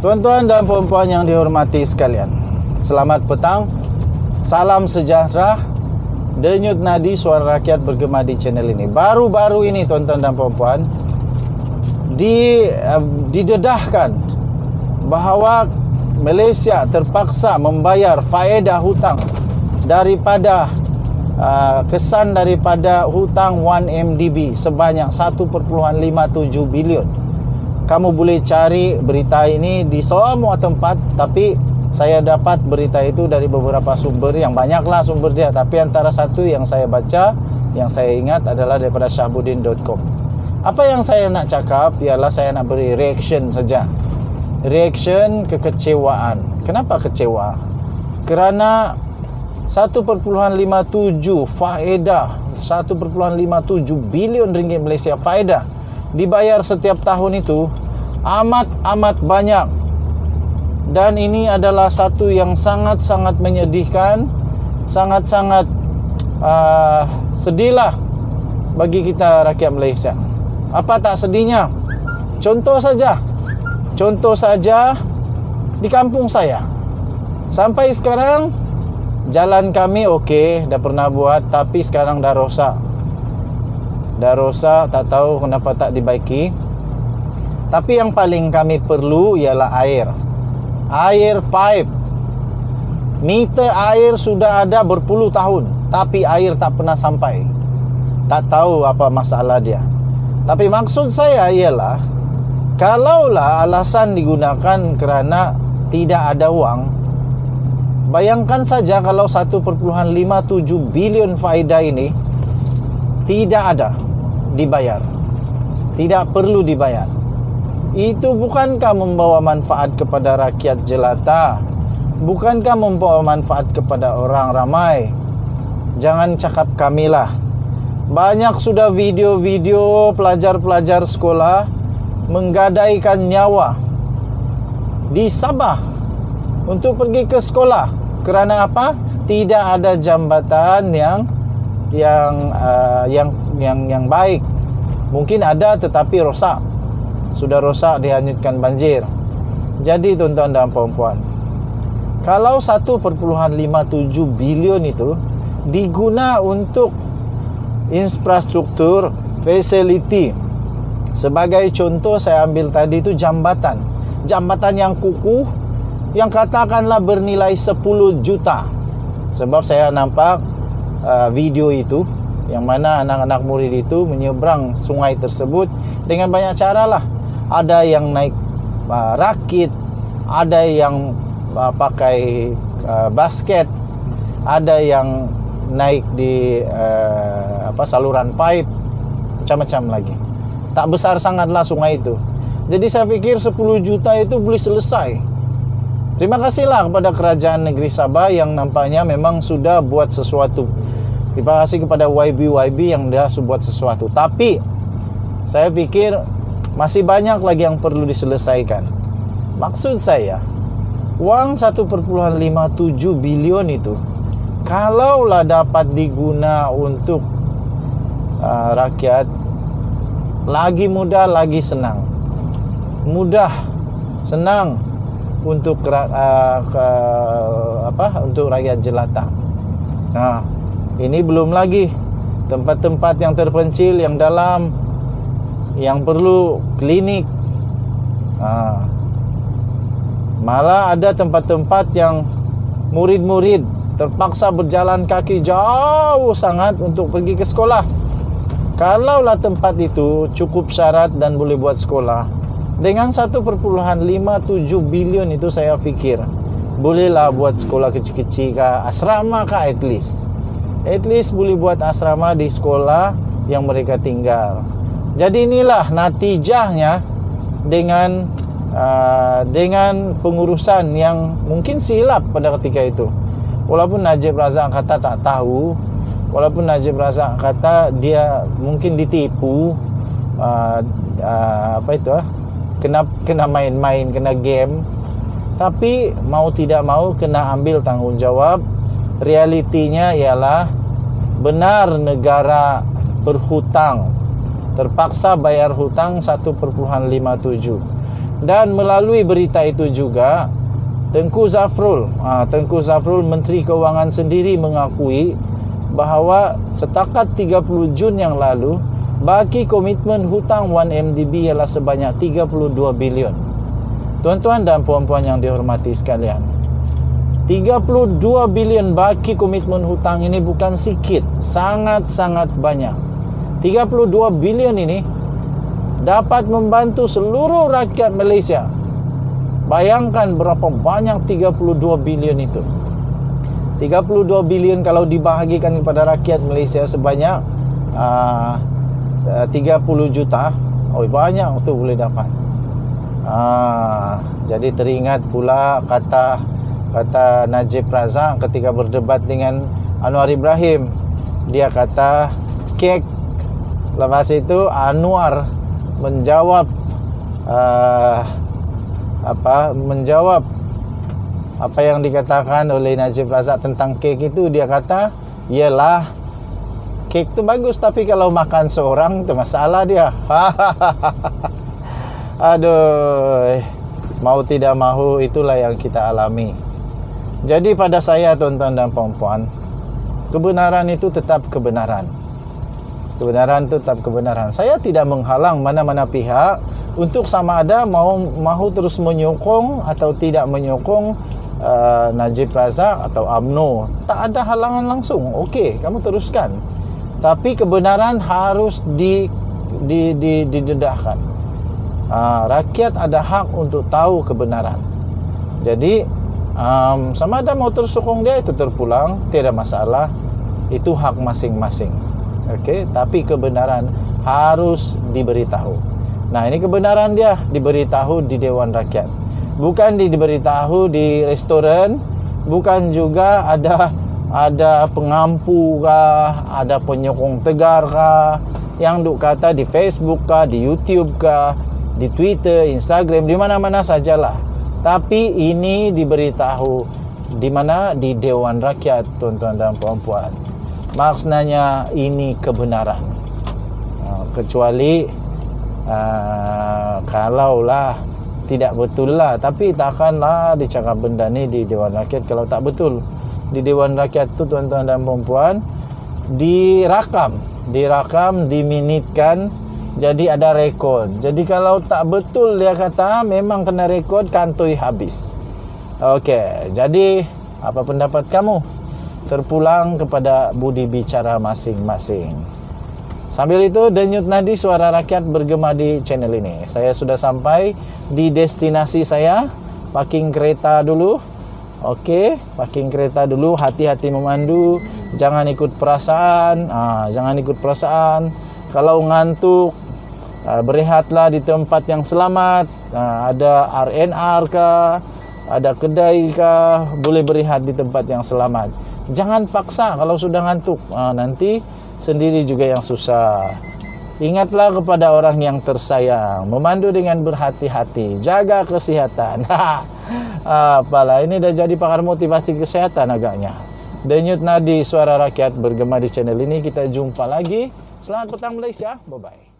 Tuan-tuan dan puan-puan yang dihormati sekalian, selamat petang, salam sejahtera, denyut nadi suara rakyat bergema di channel ini. Baru-baru ini tuan-tuan dan puan-puan didedahkan bahawa Malaysia terpaksa membayar faedah hutang daripada kesan daripada hutang 1MDB sebanyak 1.57 bilion. Kamu boleh cari berita ini di semua tempat, tapi saya dapat berita itu dari beberapa sumber, yang banyaklah sumber dia, tapi antara satu yang saya baca, yang saya ingat adalah daripada Shahabuddin.com. Apa yang saya nak cakap ialah saya nak beri reaction saja. Reaction kekecewaan. Kenapa kecewa? Kerana 1.57 faedah 1.57 bilion ringgit Malaysia faedah dibayar setiap tahun itu amat banyak, dan ini adalah satu yang sangat-sangat menyedihkan, sangat-sangat sedihlah bagi kita rakyat Malaysia. Apa tak sedihnya? Contoh saja di kampung saya sampai sekarang jalan kami okey, dah pernah buat, tapi sekarang dah rosak, tak tahu kenapa tak dibaiki. Tapi yang paling kami perlu ialah air pipe. Meter air sudah ada berpuluh tahun, tapi air tak pernah sampai. Tak tahu apa masalah dia. Tapi maksud saya ialah, kalaulah alasan digunakan kerana tidak ada wang, bayangkan saja kalau 1.57 bilion faedah ini tidak ada dibayar, tidak perlu dibayar. Itu bukankah membawa manfaat kepada rakyat jelata? Bukankah membawa manfaat kepada orang ramai? Jangan cakap kamilah. Banyak sudah video-video pelajar-pelajar sekolah menggadaikan nyawa di Sabah untuk pergi ke sekolah. Kerana apa? Tidak ada jambatan yang baik. Mungkin ada tetapi rosak. Sudah rosak, dihanyutkan banjir. Jadi tuan-tuan dan puan-puan, kalau 1.57 bilion itu diguna untuk infrastruktur, facility, sebagai contoh saya ambil tadi itu jambatan yang kukuh, yang katakanlah bernilai 10 juta. Sebab saya nampak video itu, yang mana anak-anak murid itu menyeberang sungai tersebut dengan banyak cara lah. Ada yang naik rakit, ada yang pakai basket, ada yang naik di saluran pipe, macam-macam lagi. Tak besar sangatlah sungai itu. Jadi saya fikir 10 juta itu boleh selesai. Terima kasihlah kepada kerajaan negeri Sabah yang nampaknya memang sudah buat sesuatu. Terima kasih kepada YB yang dah buat sesuatu. Tapi saya fikir masih banyak lagi yang perlu diselesaikan. Maksud saya, wang 1.57 bilion itu kalaulah dapat diguna untuk rakyat, lagi mudah, lagi senang. Mudah, senang untuk untuk rakyat jelata. Nah, ini belum lagi tempat-tempat yang terpencil, yang dalam, yang perlu klinik. Malah ada tempat-tempat yang murid-murid terpaksa berjalan kaki jauh sangat untuk pergi ke sekolah. Kalaulah tempat itu cukup syarat dan boleh buat sekolah, dengan 1.57 bilion itu saya fikir bolehlah buat sekolah kecil-kecil kah, asrama kah, at least boleh buat asrama di sekolah yang mereka tinggal. Jadi inilah natijahnya dengan pengurusan yang mungkin silap pada ketika itu. Walaupun Najib Razak kata tak tahu, walaupun Najib Razak kata dia mungkin ditipu, kena main-main, kena game, tapi mau tidak mau kena ambil tanggungjawab. Realitinya ialah benar negara berhutang, terpaksa bayar hutang 1.57. Dan melalui berita itu juga Tengku Zafrul Menteri Kewangan sendiri mengakui bahawa setakat 30 Jun yang lalu baki komitmen hutang 1MDB ialah sebanyak 32 bilion. Tuan-tuan dan puan-puan yang dihormati sekalian, 32 bilion baki komitmen hutang ini bukan sikit, sangat-sangat banyak. 32 bilion ini dapat membantu seluruh rakyat Malaysia. Bayangkan berapa banyak 32 bilion itu. 32 bilion kalau dibahagikan kepada rakyat Malaysia sebanyak 30 juta. Oh, banyak tu boleh dapat. Jadi teringat pula kata Najib Razak ketika berdebat dengan Anwar Ibrahim. Dia kata kek. Lepas itu Anwar menjawab menjawab apa yang dikatakan oleh Najib Razak tentang kek itu. Dia kata, "Yalah, kek tu bagus, tapi kalau makan seorang tu masalah dia." Aduh, mau tidak mahu itulah yang kita alami. Jadi pada saya, tuan-tuan dan puan-puan, kebenaran itu tetap kebenaran. Kebenaran itu tetap kebenaran. Saya tidak menghalang mana-mana pihak untuk sama ada mahu terus menyokong atau tidak menyokong Najib Razak atau UMNO. Tak ada halangan langsung. Okey, kamu teruskan. Tapi kebenaran harus didedahkan. Rakyat ada hak untuk tahu kebenaran. Jadi sama ada mau terus sokong dia, itu terpulang, tidak masalah. Itu hak masing-masing. Okey, tapi kebenaran harus diberitahu. Nah, ini kebenaran dia diberitahu di Dewan Rakyat. Bukan diberitahu di restoran, bukan juga ada pengampu kah, ada penyokong tegar kah, yang duk kata di Facebook kah, di YouTube kah, di Twitter, Instagram, di mana-mana sajalah. Tapi ini diberitahu di mana? Di Dewan Rakyat, tuan-tuan dan puan-puan. Maksudnya ini kebenaran. Kecuali kalaulah tidak betul lah, tapi takkanlah dicakap benda ni di Dewan Rakyat kalau tak betul. Di Dewan Rakyat tu, tuan-tuan dan puan-puan, dirakam, diminitkan, jadi ada rekod. Jadi kalau tak betul dia kata, memang kena rekod, kantoi habis. Okey, jadi apa pendapat kamu? Terpulang kepada budi bicara masing-masing. Sambil itu, denyut nadi suara rakyat bergema di channel ini. Saya sudah sampai di destinasi saya. Parking kereta dulu. Okey, parking kereta dulu. Hati-hati memandu. Jangan ikut perasaan. Jangan ikut perasaan. Kalau ngantuk, berehatlah di tempat yang selamat. Ada RNR kah? Ada kedai kah? Boleh berehat di tempat yang selamat. Jangan paksa kalau sudah ngantuk. Nanti sendiri juga yang susah. Ingatlah kepada orang yang tersayang. Memandu dengan berhati-hati. Jaga kesihatan. Apalah, ini dah jadi pakar motivasi kesihatan agaknya. Denyut nadi suara rakyat bergema di channel ini. Kita jumpa lagi. Selamat petang Malaysia. Bye-bye.